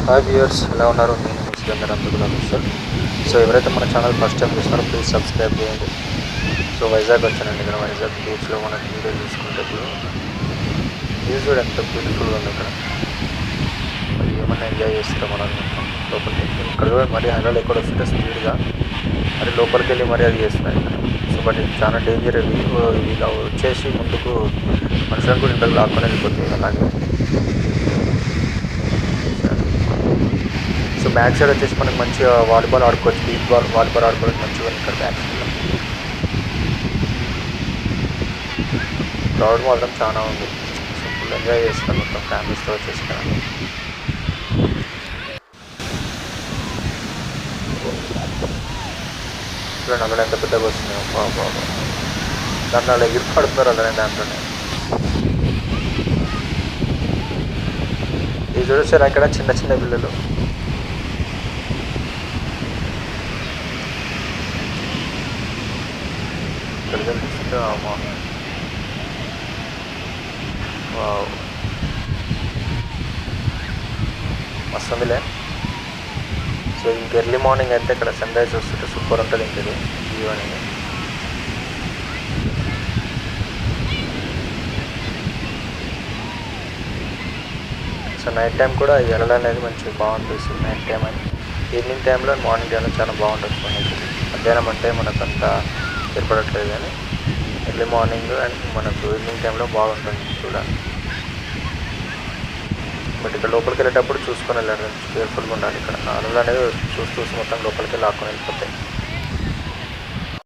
Hi viewers, ఎలా ఉన్నారు? నేను మీ సికందర్ అందుకులా సార్. సో ఎవరైతే మన ఛానల్ ఫస్ట్ టైం చూస్తున్నారో ప్లీజ్ సబ్స్క్రైబ్ చేయండి. సో వైజాగ్ వచ్చానండి. ఇక్కడ వైజాగ్ బీచ్లో మనకి వీడియో చూసుకుంటే ఇప్పుడు వ్యూస్ కూడా ఎంత బ్యూటిఫుల్గా ఉంది. మరి ఏమన్నా ఎంజాయ్ చేస్తారో మనం లోపలికి ఇక్కడ కూడా మరీ హైరాలు ఎక్కడ వస్తుంటే స్పీడ్గా మరి లోపలికి వెళ్ళి మరీ అది చేస్తున్నాయి ఇక్కడ. సో బట్ ఇది చాలా డేంజర్. ఇలా వచ్చేసి ముందుకు మనుషులను కూడా ఇంట్లో లాక్కొని వెళ్ళిపోతుంది అలాగే. సో బ్యాక్ సైడ్ వచ్చేసి మనకి మంచిగా వాలీబాల్ ఆడుకోవచ్చు. బీచ్ వాలీబాల్ ఆడుకోవచ్చు మంచిగా ఇక్కడ బ్యాక్ సైడ్లో. క్రౌడ్ మాత్రం చాలా ఉంది. సో ఫుల్ ఎంజాయ్ చేస్తాను మొత్తం ఫ్యామిలీస్తో వచ్చేసి ఇక్కడ. చూడండి అక్కడ ఎంత పెద్దగా వస్తున్నాయి. బాబా దాంట్లో అలా ఎగిరి పడుతున్నారు అలానే దాంట్లోనే. ఇది చూడొచ్చారు అక్కడ చిన్న చిన్న పిల్లలు. మస్తు ఉందిలే. సో ఇంక ఎర్లీ మార్నింగ్ అయితే ఇక్కడ సన్ రైజ్ వస్తుంటే సూపర్ ఉంటుంది ఇంకది వ్యూ అనేది. సో నైట్ టైం కూడా ఎర్రలు అనేది మంచిగా బాగుంటుంది. నైట్ టైం అని ఈవినింగ్ టైంలో మార్నింగ్ టైంలో చాలా బాగుంటుంది. మనకి మధ్యాహ్నం అంటే మనకు అంతా ఏర్పడట్లేదు కానీ ఎర్లీ మార్నింగ్ అండ్ మనకు ఈవినింగ్ టైంలో బాగుంటుంది చూడాలి. బట్ ఇక్కడ లోపలికి వెళ్ళేటప్పుడు చూసుకొని వెళ్ళాలి, కేర్ఫుల్గా ఉండాలి. ఇక్కడ అలలు అనేవి చూసి మొత్తం లోపలికి లాక్కొని వెళ్ళిపోతాయి.